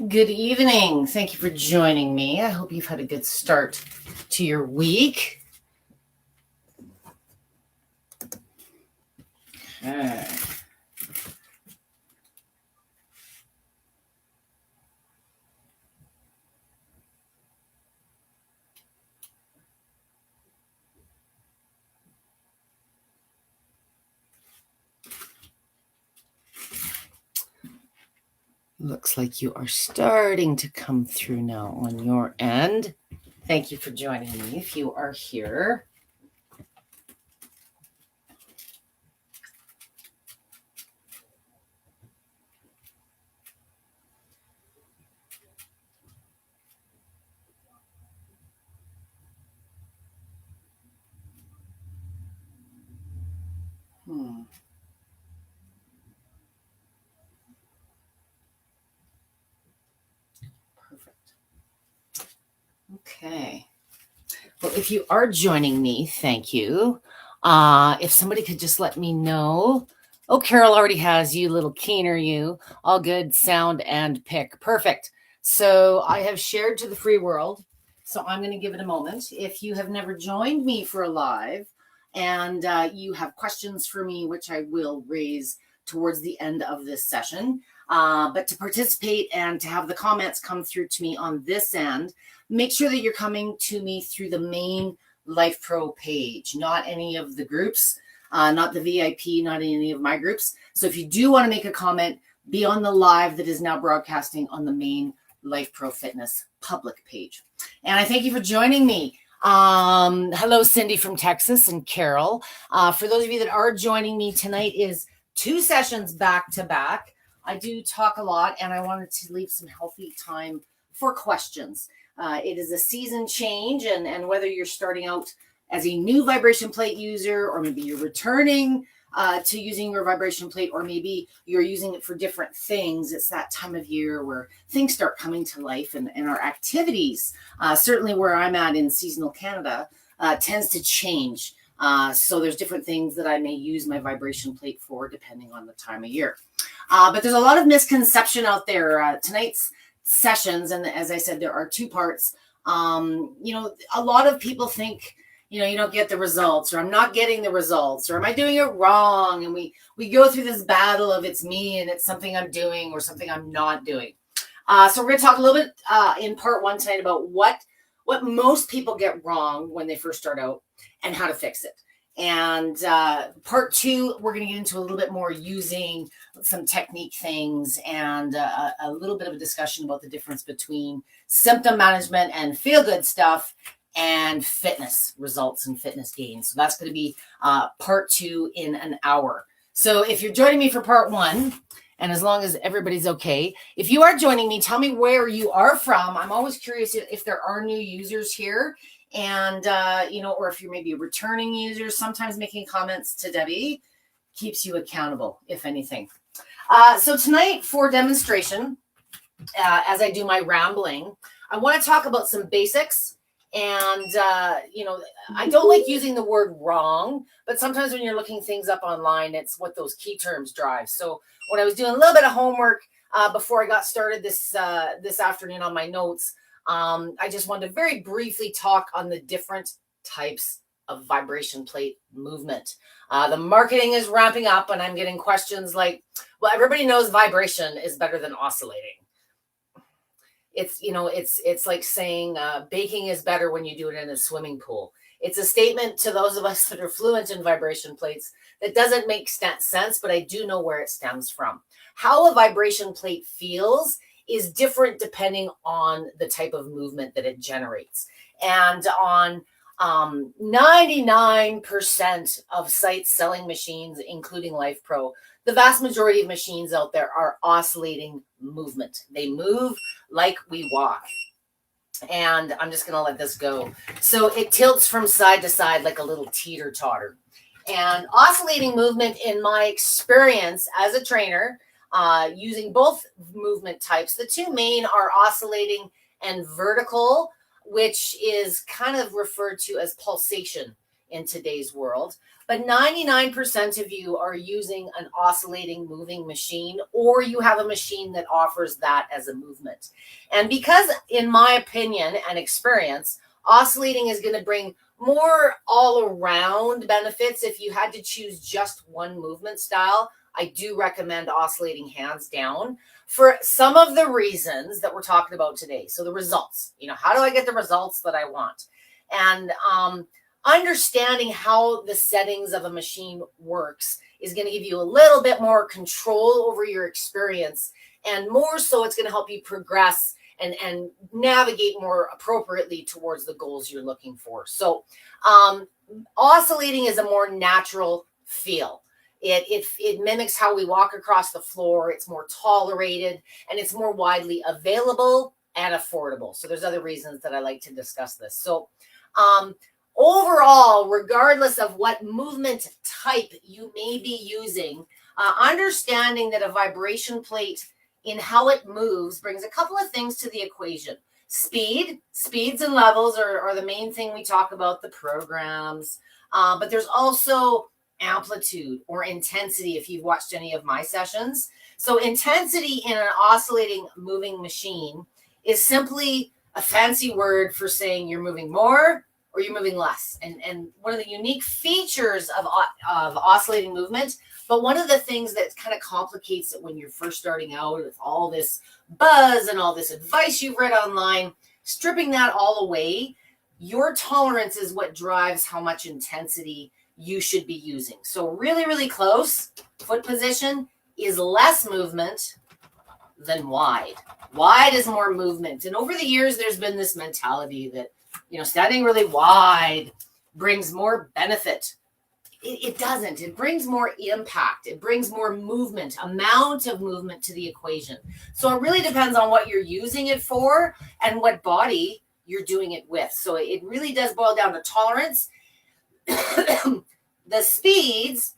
Good evening. Thank you for joining me. I hope you've had a good start to your week. Okay. Looks like you are starting to come through now on your end. Thank you for joining me if you are here. Perfect. Okay. Well, if you are joining me, thank you. If somebody could just let me know. Oh, Carol already has you, little keener you. All good, sound and pick. Perfect. So I have shared to the free world. So I'm going to give it a moment. If you have never joined me for a live and you have questions for me, which I will raise towards the end of this session, but to participate and to have the comments come through to me on this end, make sure that you're coming to me through the main Lifepro page, not any of the groups, not the VIP, not any of my groups. So if you do want to make a comment, be on the live that is now broadcasting on the main Lifepro Fitness public page. And I thank you for joining me. Hello, Cindy from Texas and Carol. For those of you that are joining me, tonight is 2 sessions back to back. I do talk a lot and I wanted to leave some healthy time for questions. It is a season change, and whether you're starting out as a new vibration plate user, or maybe you're returning to using your vibration plate, or maybe you're using it for different things, it's that time of year where things start coming to life, and our activities, certainly where I'm at in seasonal Canada, tends to change. So there's different things that I may use my vibration plate for depending on the time of year. But there's a lot of misconception out there. Tonight's sessions, and as I said, there are 2 parts. A lot of people think, you don't get the results, or I'm not getting the results, or am I doing it wrong? And we go through this battle of it's me and it's something I'm doing or something I'm not doing. So we're going to talk a little bit in part 1 tonight about what most people get wrong when they first start out and how to fix it. And part 2, we're going to get into a little bit more using some technique things and a little bit of a discussion about the difference between symptom management and feel good stuff and fitness results and fitness gains. So that's going to be part 2 in an hour. So if you're joining me for part 1, and as long as everybody's okay, if you are joining me, tell me where you are from. I'm always curious if there are new users here. And, or if you're maybe a returning user, sometimes making comments to Debby keeps you accountable, if anything. So tonight for demonstration, as I do my rambling, I want to talk about some basics. And, I don't like using the word wrong, but sometimes when you're looking things up online, it's what those key terms drive. So when I was doing a little bit of homework before I got started this afternoon on my notes, I just wanted to very briefly talk on the different types of vibration plate movement. The marketing is ramping up, and I'm getting questions like, well, everybody knows vibration is better than oscillating. It's like saying baking is better when you do it in a swimming pool. It's a statement to those of us that are fluent in vibration plates that doesn't make sense, but I do know where it stems from. How a vibration plate feels is different depending on the type of movement that it generates. And on 99% of sites selling machines, including Lifepro, the vast majority of machines out there are oscillating movement. They move like we walk. And I'm just going to let this go. So it tilts from side to side like a little teeter-totter. And oscillating movement, in my experience as a trainer, using both movement types, the 2 main are oscillating and vertical, which is kind of referred to as pulsation in today's world. but 99% of you are using an oscillating moving machine, or you have a machine that offers that as a movement. And because, in my opinion and experience, oscillating is going to bring more all around benefits. If you had to choose just one movement style, I do recommend oscillating hands down for some of the reasons that we're talking about today. So the results, how do I get the results that I want? And understanding how the settings of a machine works is going to give you a little bit more control over your experience. And more so, it's going to help you progress and navigate more appropriately towards the goals you're looking for. So oscillating is a more natural feel. It mimics how we walk across the floor. It's more tolerated, and it's more widely available and affordable. So there's other reasons that I like to discuss this. So overall, regardless of what movement type you may be using, understanding that a vibration plate in how it moves brings a couple of things to the equation. Speeds and levels are the main thing we talk about, the programs. But there's also amplitude or intensity if you've watched any of my sessions. So intensity in an oscillating moving machine is simply a fancy word for saying you're moving more or you're moving less. And one of the unique features of oscillating movement, but one of the things that kind of complicates it when you're first starting out with all this buzz and all this advice you've read online, stripping that all away, your tolerance is what drives how much intensity you should be using. So really, really close foot position is less movement than wide. Wide is more movement. And over the years, there's been this mentality that, standing really wide brings more benefit. It doesn't. It brings more impact. It brings more movement, amount of movement to the equation. So it really depends on what you're using it for and what body you're doing it with. So it really does boil down to tolerance. The speeds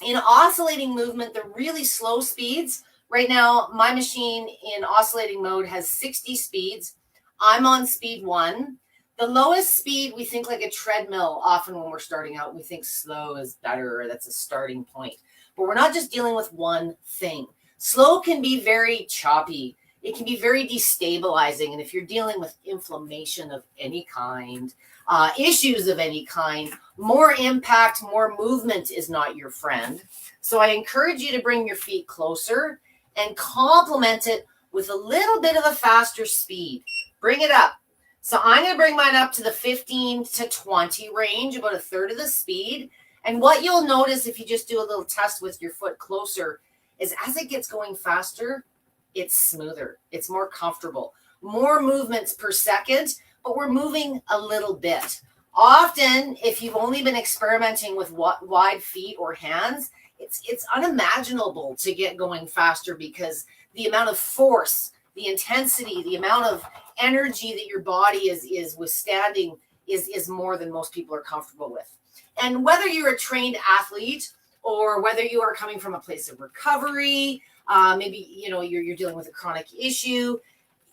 in oscillating movement, the really slow speeds. Right now, my machine in oscillating mode has 60 speeds. I'm on speed 1. The lowest speed, we think like a treadmill often when we're starting out. We think slow is better, or that's a starting point. But we're not just dealing with one thing. Slow can be very choppy. It can be very destabilizing. And if you're dealing with inflammation of any kind, issues of any kind, more impact, more movement is not your friend. So I encourage you to bring your feet closer and complement it with a little bit of a faster speed. Bring it up. So I'm going to bring mine up to the 15 to 20 range, about a third of the speed. And what you'll notice if you just do a little test with your foot closer is as it gets going faster, it's smoother. It's more comfortable. More movements per second, but we're moving a little bit. Often, if you've only been experimenting with wide feet or hands, it's unimaginable to get going faster because the amount of force, the intensity, the amount of energy that your body is withstanding is more than most people are comfortable with. And whether you're a trained athlete or whether you are coming from a place of recovery, maybe you're dealing with a chronic issue,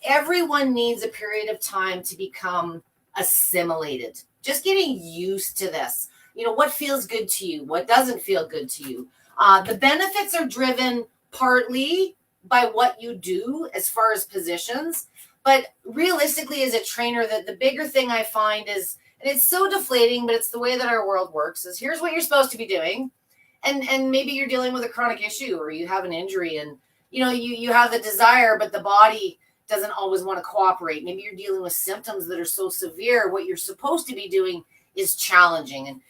everyone needs a period of time to become assimilated. Just getting used to this. What feels good to you? What doesn't feel good to you? The benefits are driven partly by what you do as far as positions. But realistically, as a trainer, the bigger thing I find is, and it's so deflating, but it's the way that our world works, is here's what you're supposed to be doing. And maybe you're dealing with a chronic issue or you have an injury and, you have the desire, but the body doesn't always want to cooperate. Maybe you're dealing with symptoms that are so severe. What you're supposed to be doing is challenging. And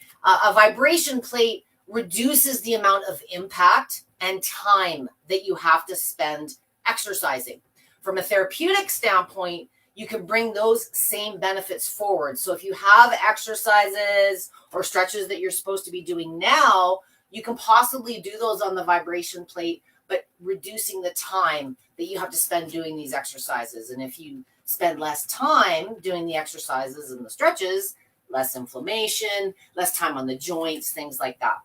a vibration plate reduces the amount of impact and time that you have to spend exercising. From a therapeutic standpoint, you can bring those same benefits forward. So if you have exercises or stretches that you're supposed to be doing now, you can possibly do those on the vibration plate, but reducing the time that you have to spend doing these exercises. And if you spend less time doing the exercises and the stretches, less inflammation, less time on the joints, things like that.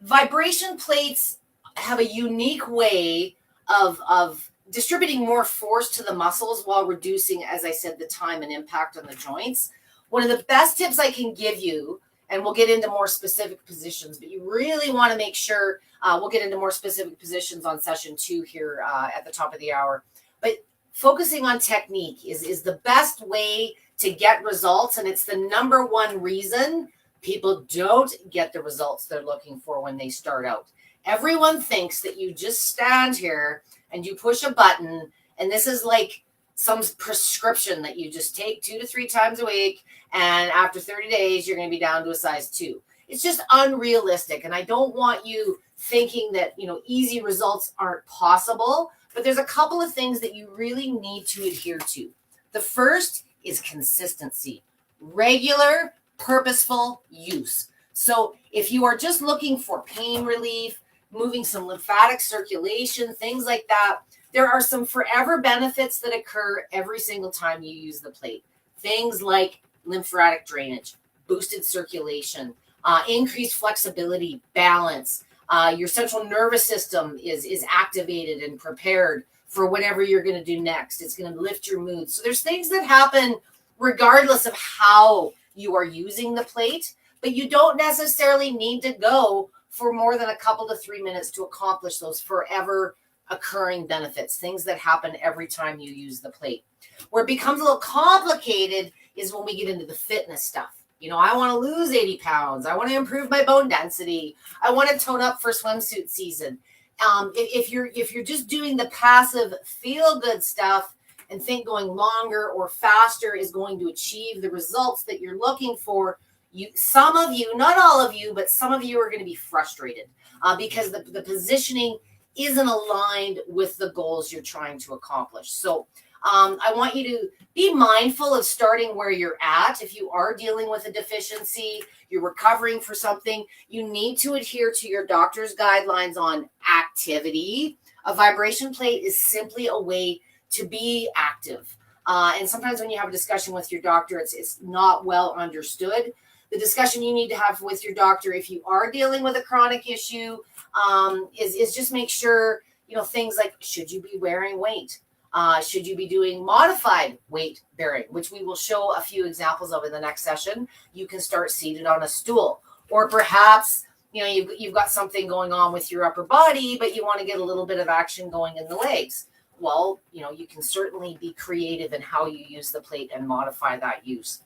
Vibration plates have a unique way of distributing more force to the muscles while reducing, as I said, the time and impact on the joints. One of the best tips I can give you, And we'll get into more specific positions, but you really want to make sure, we'll get into more specific positions on session 2 here at the top of the hour. But focusing on technique is the best way to get results. And it's the number one reason people don't get the results they're looking for when they start out. Everyone thinks that you just stand here and you push a button, and this is like some prescription that you just take 2 to 3 times a week, and after 30 days, you're going to be down to a size 2. It's just unrealistic, and I don't want you thinking that, easy results aren't possible, but there's a couple of things that you really need to adhere to. The first is consistency, regular, purposeful use. So if you are just looking for pain relief, moving some lymphatic circulation, things like that, there are some forever benefits that occur every single time you use the plate. Things like lymphatic drainage, boosted circulation, increased flexibility, balance. Your central nervous system is activated and prepared for whatever you're going to do next. It's going to lift your mood. So there's things that happen regardless of how you are using the plate, but you don't necessarily need to go for more than a couple to 3 minutes to accomplish those forever occurring benefits, things that happen every time you use the plate. Where it becomes a little complicated is when we get into the fitness stuff. I want to lose 80 pounds. I want to improve my bone density. I want to tone up for swimsuit season. If you're just doing the passive feel-good stuff and think going longer or faster is going to achieve the results that you're looking for, some of you, not all of you, but some of you are going to be frustrated because the positioning isn't aligned with the goals you're trying to accomplish. So I want you to be mindful of starting where you're at. If you are dealing with a deficiency, you're recovering for something, you need to adhere to your doctor's guidelines on activity. A vibration plate is simply a way to be active. And sometimes when you have a discussion with your doctor, it's not well understood. The discussion you need to have with your doctor, if you are dealing with a chronic issue, is just make sure, things like, should you be wearing weight? Should you be doing modified weight bearing, which we will show a few examples of in the next session? You can start seated on a stool, or perhaps, you've got something going on with your upper body, but you want to get a little bit of action going in the legs. Well, you can certainly be creative in how you use the plate and modify that use.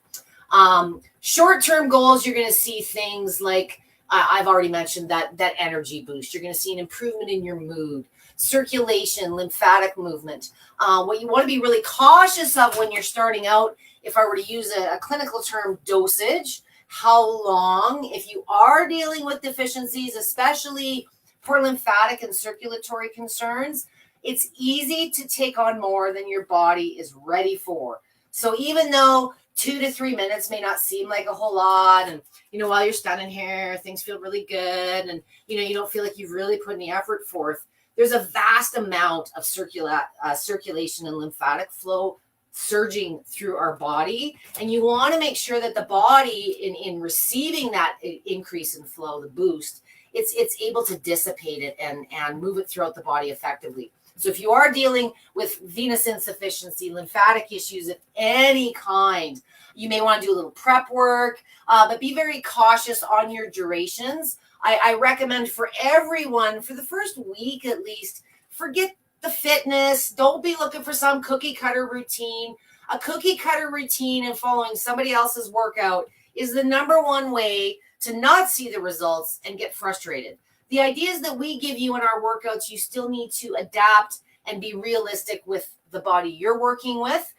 Short-term goals, you're going to see things like, I've already mentioned that energy boost. You're going to see an improvement in your mood, circulation, lymphatic movement. What you want to be really cautious of when you're starting out, if I were to use a clinical term, dosage, how long, if you are dealing with deficiencies, especially for lymphatic and circulatory concerns, it's easy to take on more than your body is ready for. So even though 2 to 3 minutes may not seem like a whole lot, and while you're standing here, things feel really good, and you don't feel like you've really put any effort forth, there's a vast amount of circulation and lymphatic flow surging through our body, and you want to make sure that the body, in receiving that increase in flow, the boost, it's able to dissipate it and move it throughout the body effectively. So if you are dealing with venous insufficiency, lymphatic issues of any kind, you may want to do a little prep work, but be very cautious on your durations. I recommend for everyone, for the first week at least, forget the fitness. Don't be looking for some cookie cutter routine. A cookie cutter routine and following somebody else's workout is the number one way to not see the results and get frustrated. The ideas that we give you in our workouts, you still need to adapt and be realistic with the body you're working with.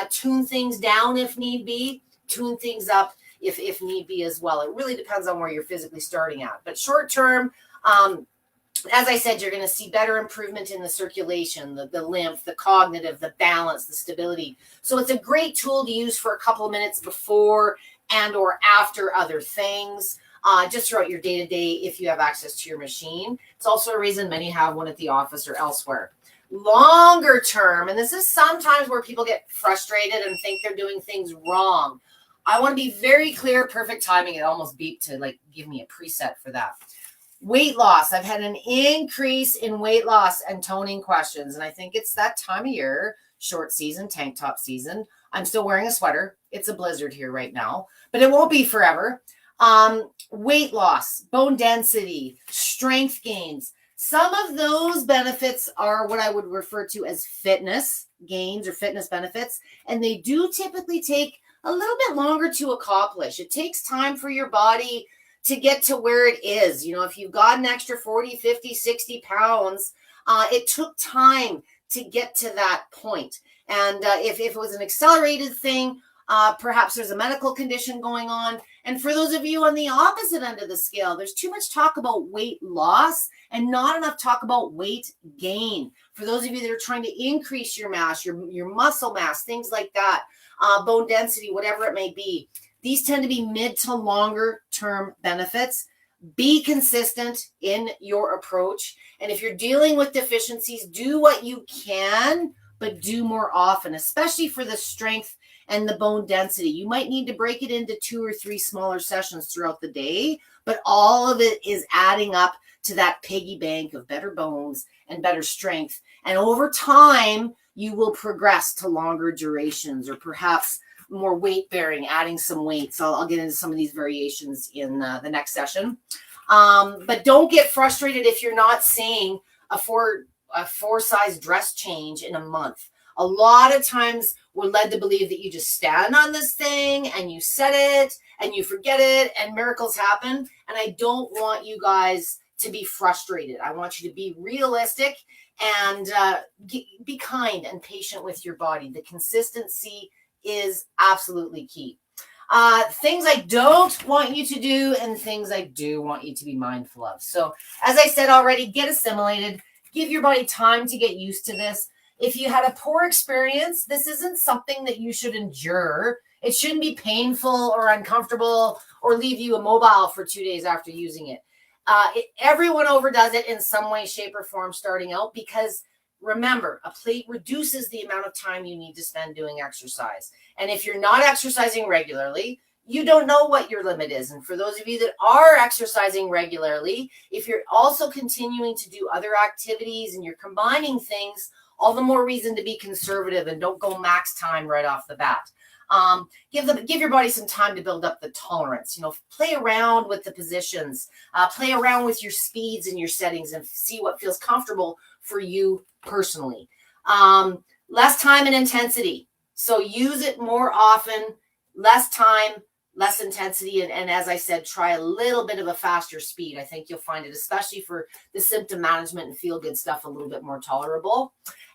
Tune things down if need be, tune things up if need be as well. It really depends on where you're physically starting at. But short term, as I said, you're going to see better improvement in the circulation, the lymph, the cognitive, the balance, the stability. So it's a great tool to use for a couple of minutes before and or after other things. Just throughout your day-to-day if you have access to your machine. It's also a reason many have one at the office or elsewhere. Longer term, and this is sometimes where people get frustrated and think they're doing things wrong. I want to be very clear, perfect timing. It almost beeped to give me a preset for that. Weight loss. I've had an increase in weight loss and toning questions, and I think it's that time of year, short season, tank top season. I'm still wearing a sweater. It's a blizzard here right now, but it won't be forever. Weight loss, bone density, strength gains. Some of those benefits are what I would refer to as fitness gains or fitness benefits, and they do typically take a little bit longer to accomplish. It takes time for your body to get to where it is. You know, if you've got an extra 40, 50, 60 pounds, it took time to get to that point. And if it was an accelerated thing, perhaps there's a medical condition going on. And for those of you on the opposite end of the scale, there's too much talk about weight loss and not enough talk about weight gain. For those of you that are trying to increase your mass, your muscle mass, things like that, bone density, whatever it may be, these tend to be mid to longer term benefits. Be consistent in your approach. And if you're dealing with deficiencies, do what you can, but do more often, especially for the strength and the bone density. You might need to break it into 2 or 3 smaller sessions throughout the day, but all of it is adding up to that piggy bank of better bones and better strength. And over time, you will progress to longer durations or perhaps more weight bearing, adding some weight. So I'll get into some of these variations in the next session. But don't get frustrated if you're not seeing a four size dress change in a month. A lot of times we're led to believe that you just stand on this thing and you set it and you forget it and miracles happen. And I don't want you guys to be frustrated. I want you to be realistic and be kind and patient with your body. The consistency is absolutely key. Things I don't want you to do and things I do want you to be mindful of. So as I said already, get assimilated. Give your body time to get used to this. If you had a poor experience, this isn't something that you should endure. It shouldn't be painful or uncomfortable or leave you immobile for 2 days after using it. Everyone overdoes it in some way, shape, or form starting out because remember, a plate reduces the amount of time you need to spend doing exercise. And if you're not exercising regularly, you don't know what your limit is. And for those of you that are exercising regularly, if you're also continuing to do other activities and you're combining things, all the more reason to be conservative and don't go max time right off the bat. Give your body some time to build up the tolerance. You know, play around with the positions, play around with your speeds and your settings and see what feels comfortable for you personally. Less time and intensity. So use it more often, less time, less intensity. And as I said, try a little bit of a faster speed. I think you'll find it, especially for the symptom management and feel good stuff, a little bit more tolerable.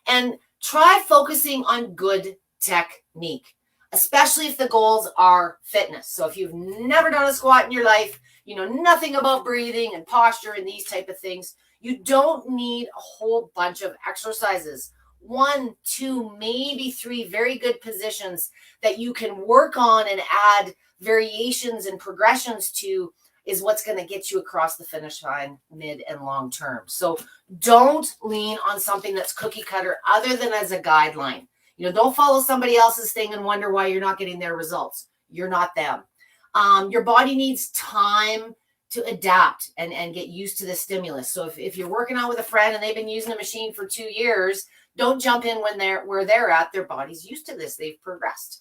And try focusing on good technique, especially if the goals are fitness. So if you've never done a squat in your life, you know nothing about breathing and posture and these type of things, you don't need a whole bunch of exercises. 1, 2, maybe 3 very good positions that you can work on and add variations and progressions to is what's going to get you across the finish line mid and long term. So don't lean on something that's cookie cutter other than as a guideline. You know, don't follow somebody else's thing and wonder why you're not getting their results. You're not them. Your body needs time to adapt and get used to the stimulus. So if you're working out with a friend and they've been using a machine for 2 years, don't jump in when where they're at. Their body's used to this. They've progressed.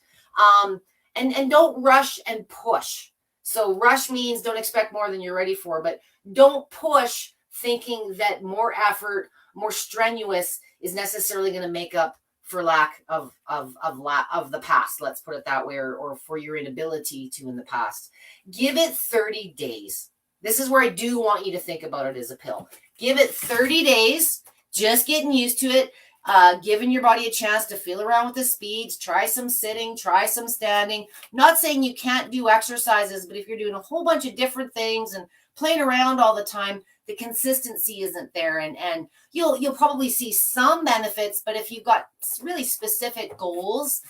And don't rush and push. So rush means don't expect more than you're ready for, but don't push thinking that more effort, more strenuous is necessarily going to make up for lack of the past. Let's put it that way, or for your inability to in the past. Give it 30 days. This is where I do want you to think about it as a pill. Give it 30 days, just getting used to it. Giving your body a chance to feel around with the speeds, try some sitting, try some standing. Not saying you can't do exercises, but if you're doing a whole bunch of different things and playing around all the time, the consistency isn't there. And you'll probably see some benefits, but if you've got really specific goals,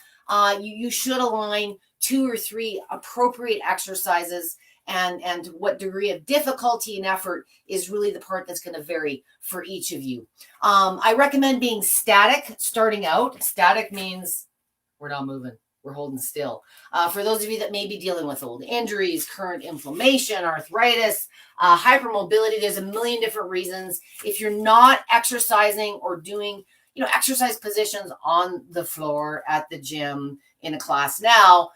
you should align 2 or 3 appropriate exercises. And what degree of difficulty and effort is really the part that's going to vary for each of you. I recommend being static starting out. Static means we're not moving. We're holding still. For those of you that may be dealing with old injuries, current inflammation, arthritis, hypermobility, there's a million different reasons. If you're not exercising or doing, exercise positions on the floor at the gym in a class now,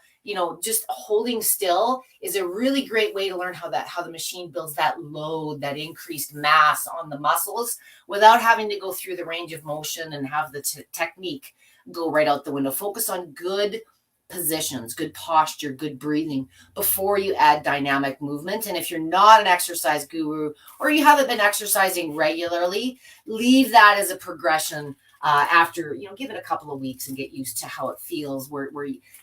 just holding still is a really great way to learn how the machine builds that load, that increased mass on the muscles without having to go through the range of motion and have the technique go right out the window. Focus on good positions, good posture, good breathing before you add dynamic movement. And if you're not an exercise guru or you haven't been exercising regularly, leave that as a progression after, give it a couple of weeks and get used to how it feels, where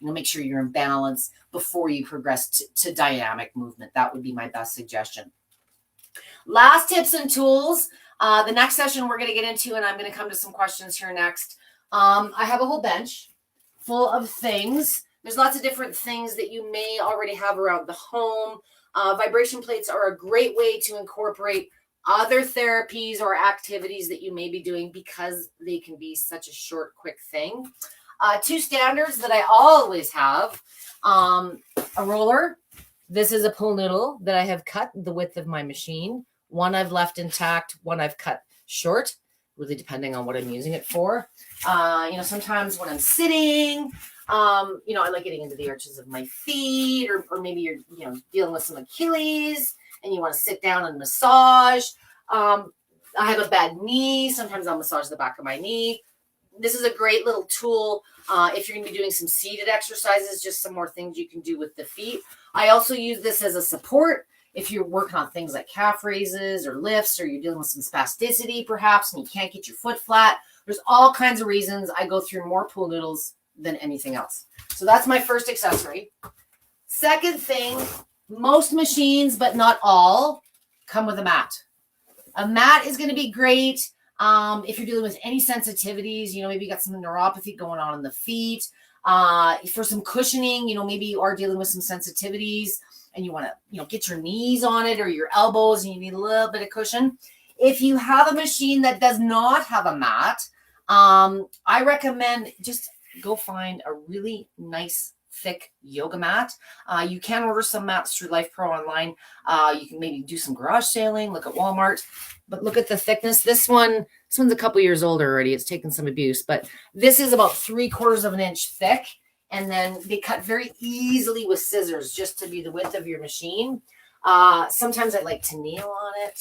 make sure you're in balance before you progress to dynamic movement. That would be my best suggestion. Last tips and tools. The next session we're going to get into, and I'm going to come to some questions here next. I have a whole bench full of things. There's lots of different things that you may already have around the home. Vibration plates are a great way to incorporate other therapies or activities that you may be doing because they can be such a short, quick thing. Two standards that I always have, a roller. This is a pull noodle that I have cut the width of my machine. One I've left intact, one I've cut short, really depending on what I'm using it for. Sometimes when I'm sitting, I like getting into the arches of my feet, or maybe you're, dealing with some Achilles and you want to sit down and massage. I have a bad knee. Sometimes I'll massage the back of my knee. This is a great little tool if you're going to be doing some seated exercises, just some more things you can do with the feet. I also use this as a support if you're working on things like calf raises or lifts, or you're dealing with some spasticity perhaps and you can't get your foot flat. There's all kinds of reasons I go through more pull noodles than anything else. So that's my first accessory. Second thing, most machines, but not all, come with a mat. A mat is going to be great if you're dealing with any sensitivities. Maybe you got some neuropathy going on in the feet. For some cushioning, maybe you are dealing with some sensitivities and you want to, get your knees on it or your elbows and you need a little bit of cushion. If you have a machine that does not have a mat, I recommend just go find a really nice thick yoga mat. You can order some mats through Lifepro online. You can maybe do some garage sailing, look at Walmart, but look at the thickness. This one's a couple years older already. It's taken some abuse, but this is about 3/4 of an inch thick. And then they cut very easily with scissors just to be the width of your machine. Sometimes I like to kneel on it.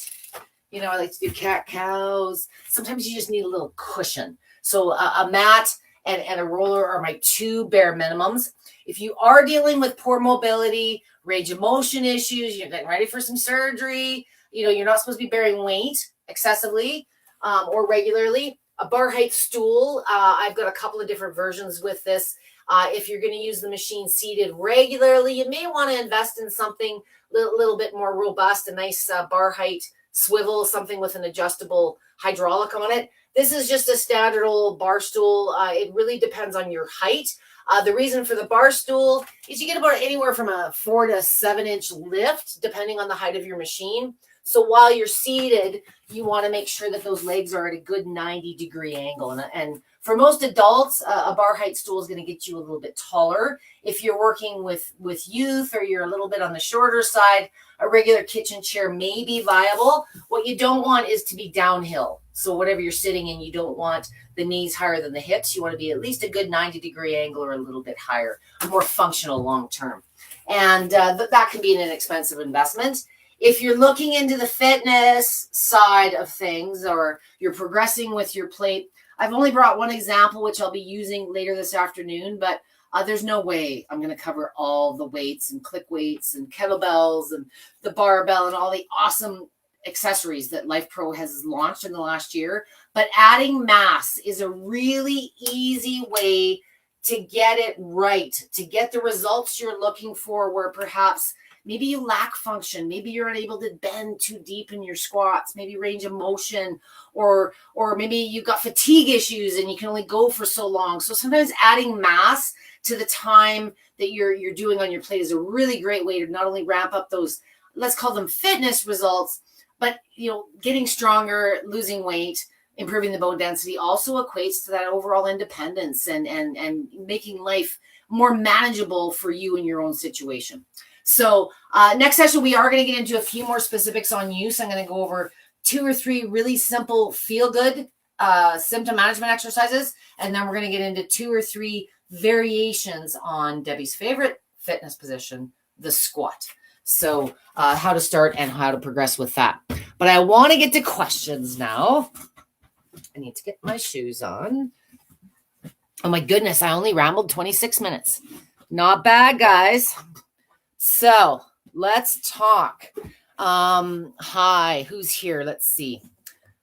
I like to do cat-cows. Sometimes you just need a little cushion. So a mat and a roller are my two bare minimums. If you are dealing with poor mobility, range of motion issues, you're getting ready for some surgery, you're not supposed to be bearing weight excessively or regularly, a bar height stool. I've got a couple of different versions with this. If you're going to use the machine seated regularly, you may want to invest in something a little bit more robust, a nice bar height swivel, something with an adjustable hydraulic on it. This is just a standard old bar stool. It really depends on your height. The reason for the bar stool is you get about anywhere from a 4 to 7 inch lift, depending on the height of your machine. So while you're seated, you want to make sure that those legs are at a good 90-degree angle. And for most adults, a bar height stool is going to get you a little bit taller. If you're working with youth or you're a little bit on the shorter side, a regular kitchen chair may be viable. What you don't want is to be downhill. So whatever you're sitting in, you don't want the knees higher than the hips. You want to be at least a good 90-degree angle or a little bit higher, more functional long term. And that can be an inexpensive investment. If you're looking into the fitness side of things or you're progressing with your plate, I've only brought one example, which I'll be using later this afternoon, but there's no way I'm going to cover all the weights and click weights and kettlebells and the barbell and all the awesome accessories that Lifepro has launched in the last year. But adding mass is a really easy way to get it right, to get the results you're looking for, where perhaps maybe you lack function. Maybe you're unable to bend too deep in your squats, maybe range of motion, or maybe you've got fatigue issues and you can only go for so long. So sometimes adding mass to the time that you're doing on your plate is a really great way to not only ramp up those, let's call them fitness results, but getting stronger, losing weight, improving the bone density also equates to that overall independence and making life more manageable for you in your own situation. So next session, we are going to get into a few more specifics on use. I'm going to go over 2 or 3 really simple feel-good symptom management exercises. And then we're going to get into 2 or 3 variations on Debbie's favorite fitness position, the squat. So how to start and how to progress with that. But I want to get to questions now. I need to get my shoes on. Oh my goodness, I only rambled 26 minutes. Not bad, guys. So let's talk. Hi, who's here? Let's see.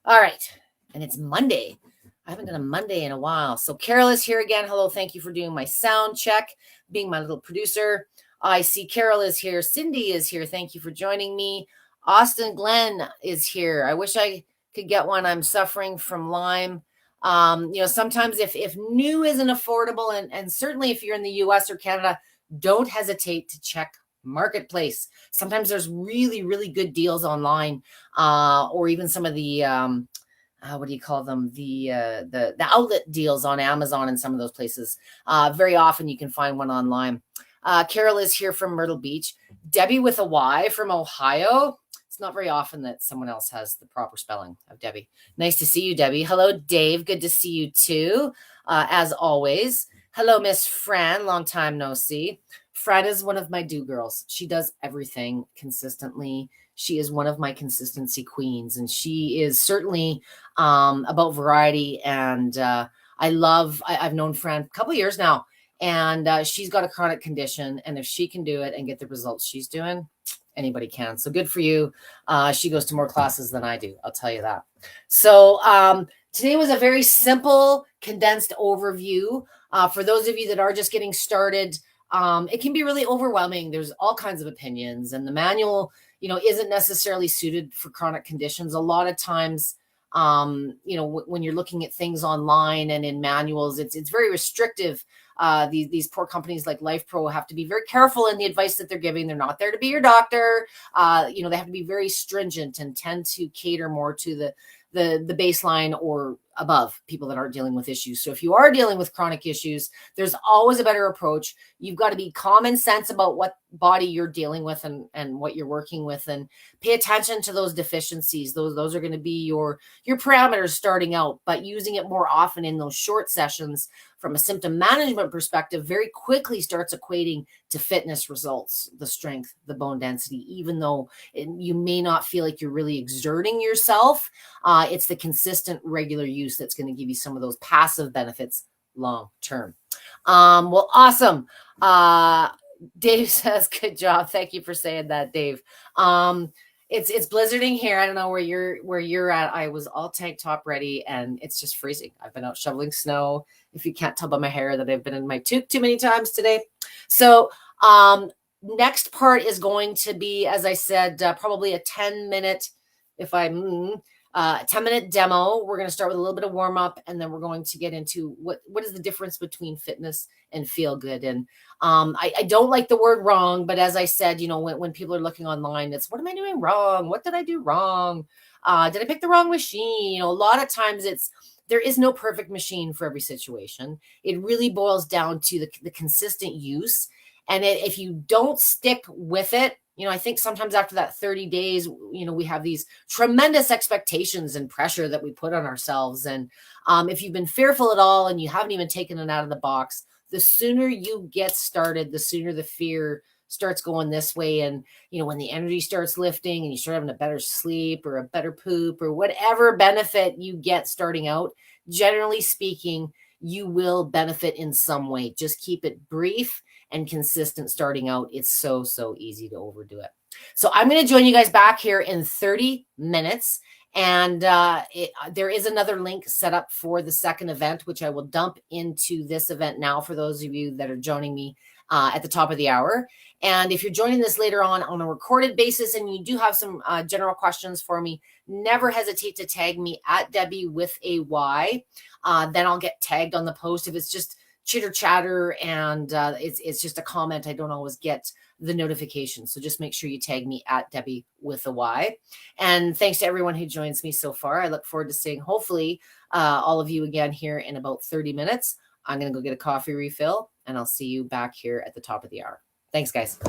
All right. And it's Monday. I haven't done a Monday in a while. So Carol is here again. Hello. Thank you for doing my sound check, being my little producer. I see Carol is here. Cindy is here. Thank you for joining me. Austin Glenn is here. I wish I could get one. I'm suffering from Lyme. Sometimes if new isn't affordable, and certainly if you're in the US or Canada, don't hesitate to check Marketplace. Sometimes there's really, really good deals online, or even some of the what do you call them? The outlet deals on Amazon and some of those places. Very often you can find one online. Carol is here from Myrtle Beach. Debbie with a Y from Ohio. It's not very often that someone else has the proper spelling of Debbie. Nice to see you, Debbie. Hello, Dave. Good to see you too, as always. Hello, Miss Fran. Long time no see. Fran is one of my do girls. She does everything consistently. She is one of my consistency queens, and she is certainly about variety. And I've known Fran a couple of years now, and she's got a chronic condition. And if she can do it and get the results she's doing, anybody can. So good for you. She goes to more classes than I do. I'll tell you that. So today was a very simple, condensed overview. For those of you that are just getting started, it can be really overwhelming. There's all kinds of opinions, and the manual, isn't necessarily suited for chronic conditions. A lot of times, when you're looking at things online and in manuals, it's very restrictive. These poor companies like Lifepro have to be very careful in the advice that they're giving. They're not there to be your doctor. They have to be very stringent and tend to cater more to the baseline or above people that aren't dealing with issues. So if you are dealing with chronic issues, there's always a better approach. You've got to be common sense about what body you're dealing with and what you're working with, and pay attention to those deficiencies. Those are going to be your parameters starting out, but using it more often in those short sessions from a symptom management perspective very quickly starts equating to fitness results, the strength, the bone density, even though you may not feel like you're really exerting yourself. It's the consistent, regular use that's going to give you some of those passive benefits long term. Well, awesome. Dave says, good job. Thank you for saying that, Dave. It's blizzarding here. I don't know where you're at. I was all tank top ready, and it's just freezing. I've been out shoveling snow. If you can't tell by my hair that I've been in my toque too many times today. So next part is going to be, as I said, probably a 10-minute, 10-minute demo. We're going to start with a little bit of warm up, and then we're going to get into what is the difference between fitness and feel good. And I don't like the word wrong, but as I said, when people are looking online, it's what am I doing wrong? What did I do wrong? Did I pick the wrong machine? A lot of times there is no perfect machine for every situation. It really boils down to the consistent use. And if you don't stick with it, I think sometimes after that 30 days, we have these tremendous expectations and pressure that we put on ourselves. And if you've been fearful at all and you haven't even taken it out of the box, the sooner you get started, the sooner the fear starts going this way. And, when the energy starts lifting and you start having a better sleep or a better poop or whatever benefit you get starting out, generally speaking, you will benefit in some way. Just keep it brief and consistent starting out. It's so easy to overdo it. So I'm going to join you guys back here in 30 minutes. And there is another link set up for the second event, which I will dump into this event now for those of you that are joining me at the top of the hour. And if you're joining this later on a recorded basis and you do have some general questions for me, never hesitate to tag me at Debby with a Y. Then I'll get tagged on the post. If it's just chitter chatter and it's just a comment, I don't always get the notification. So just make sure you tag me at Debby with a Y. And thanks to everyone who joins me so far. I look forward to seeing hopefully all of you again here in about 30 minutes. I'm going to go get a coffee refill, and I'll see you back here at the top of the hour. Thanks, guys.